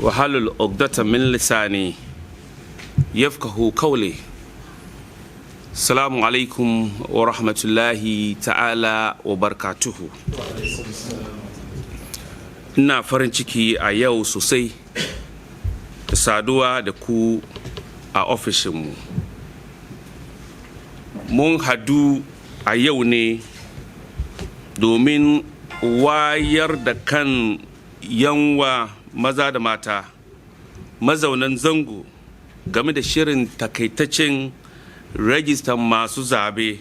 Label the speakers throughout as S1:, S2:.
S1: وحلل عقدة من لساني يفقه قولي. السلام عليكم ورحمة الله تعالى وبركاته. ina farin ciki a yau sosai da saduwa da ku a ofishinmu. Mun hadu a yau ne domin wayar da kan yanwa maza da mata mazaunan zango game da shirin takaitaccen rajistan masu zabe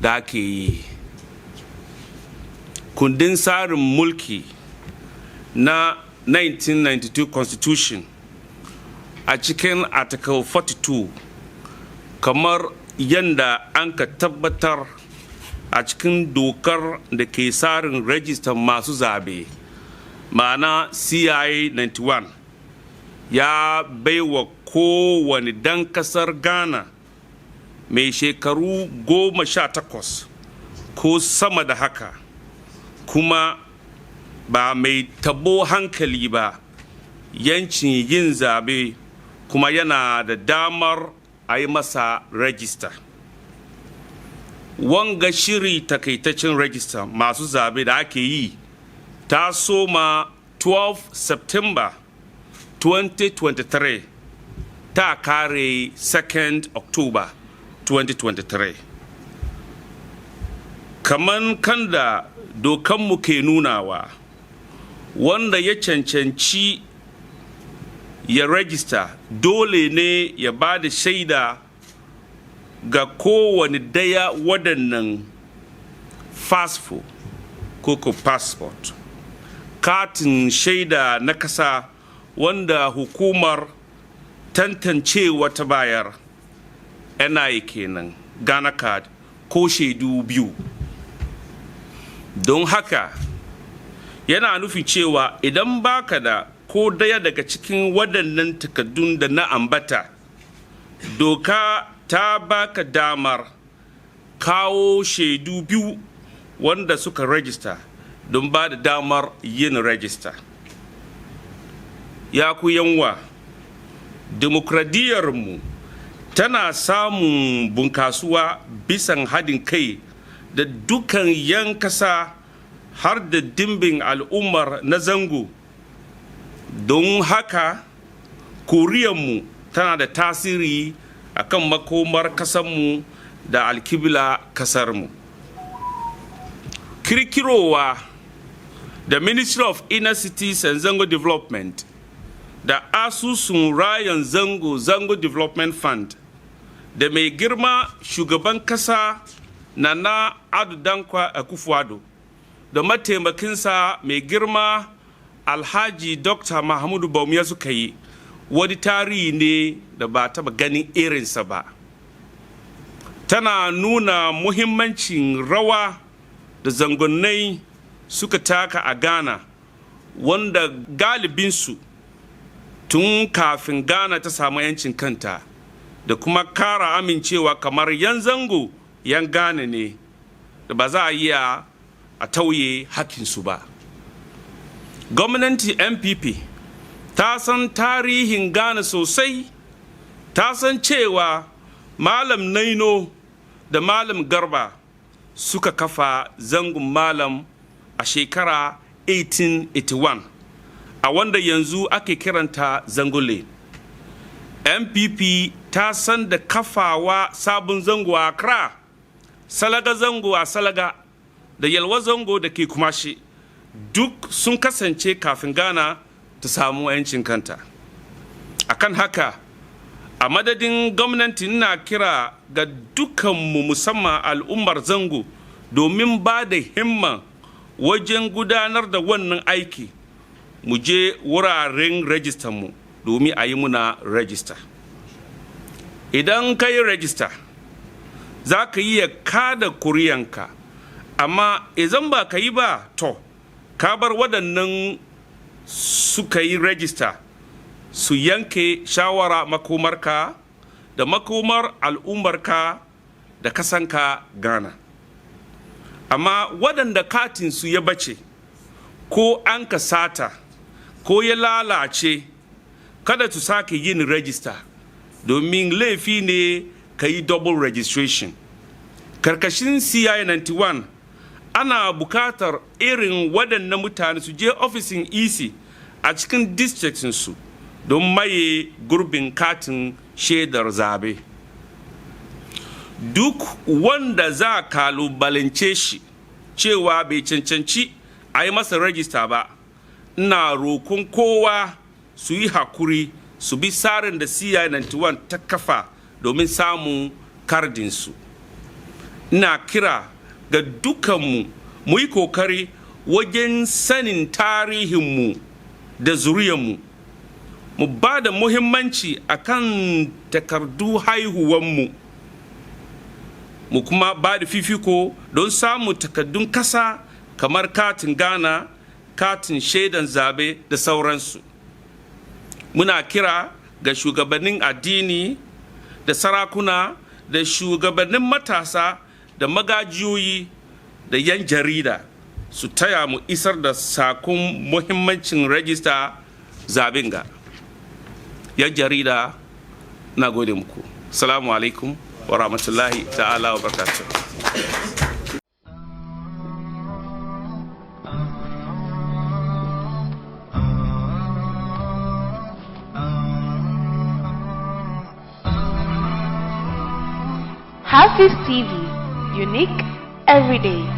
S1: da ake yi. Kundin tsarin mulki na 1992 constitution a cikin article 42 kamar yanda an ka tabbatar a cikin dokar da ke tsarin rajistan masu zabe ma'ana CIA 91 ya baiwa kowane dan kasar Ghana mai shekaru 18 ko sama da haka kuma ba mai tabo hankali ba yancin yin zabe kuma yana da damar a yi masa rajista. Wanga shiri takaitaccen rajista masu zabe da ake yi ta soma 12 September 2023 ta kare 2nd October 2023. Kaman kanda dokanmu ke nunawa, wanda ya cancanci ya rajista dole ne ya ba da shaida ga kowane daya waɗannan fasfo ko passport, katin shaida na kasa wanda hukumar tantancewa ta bayar NI kenan, Ghana card ko shaidu biyu. Don haka yana nufin cewa idan baka da ko daya daga cikin waɗannan takaddun da na ambata, doka ta baka damar kawo shaidu biyu wanda suka rajista don ba da damar yin rajista. Ya ku yanwa, demokradiyyarmu tana samun bunkasuwa bisan haɗin kai da dukan yan kasa har da dimbin al'ummar na zango. Don haka koriyarmu tana da tasiri akan makomar kasarmu da alkibla kasarmu. Kirkirowa da Ministry of Inner Cities and Zongo Development da asusun rayan Zongo Development Fund da mai girma shugaban kasa Nana Ado Dankwa Akufo-Addo da mataimakinsa mai girma Alhaji Dr. Mahamudu Bawumia suka yi wani tarihi ne da ba taba ganin irinsa ba. Tana nuna muhimmancin rawa da zangonai suka taka a Ghana, wanda galibinsu tun kafin Ghana ta samu yancin kanta, da kuma kara amincewa kamar yan zango yan Ghana ne da ba za a iya a tauye hakinsu ba. Gwamnati MPP ta san tarihin Ghana sosai, ta san cewa Malam Naino da Malam Garba suka kafa zangon Malam a shekara 1881 a wanda yanzu ake kiranta Zangole. MPP ta san da kafawa sabon zango a Accra, Salaga zango a Salaga da Yalwa zango da ke Kumashi duk sun kasance kafin Ghana ta samu 'yancin kanta. Akan haka, a madadin gwamnati na kira ga dukanmu musamman al'ummar zango domin ba da himma wajen gudanar da wannan aiki, mu je wuraren rajistan mu domin a yi muna rajista. Idan ka yi rajista, za ka yi ya kada kuriyanka, amma idan ba ka yi ba, to ka bar waɗannan suka yi rajista su yanke shawara makomarka da makomar al'ummarka da kasanka Ghana. Amma waɗanda katin su ya bace ko an ka sata ko ya lalace kada su sake yin register domin laifi ne ka yi double registration. Karkashin CI 91 ana bukatar irin waɗannan mutane su je ofisin EC a cikin districtsinsu don maye gurbin katin shaidar zabe. Duk wanda za kalubalance shi cewa bai cancanci a yi masa rajista ba, ina rokon kowa su yi hakuri su bi tsarin da CI 91 ta kafa domin samun kardinsu. Ina kira ga dukanmu mu yi kokari wajen sanin tarihinmu da zuriyarmu, mu ba da muhimmanci akan takardu haihuwanmu, mu kuma ba da fifiko don samun takardun kasa kamar katin Ghana, katin shaidan zabe da sauransu. Muna kira ga shugabannin addini da sarakuna da shugabannin matasa da magajiyoyi da 'yan jarida su taya mu isar da sakon muhimmancin rajista zaben ga. 'Yan jarida na gode muku. Assalamu alaikum wa rahmatullahi ta'ala wa barakatuh.
S2: Hafiz TV, unique every day.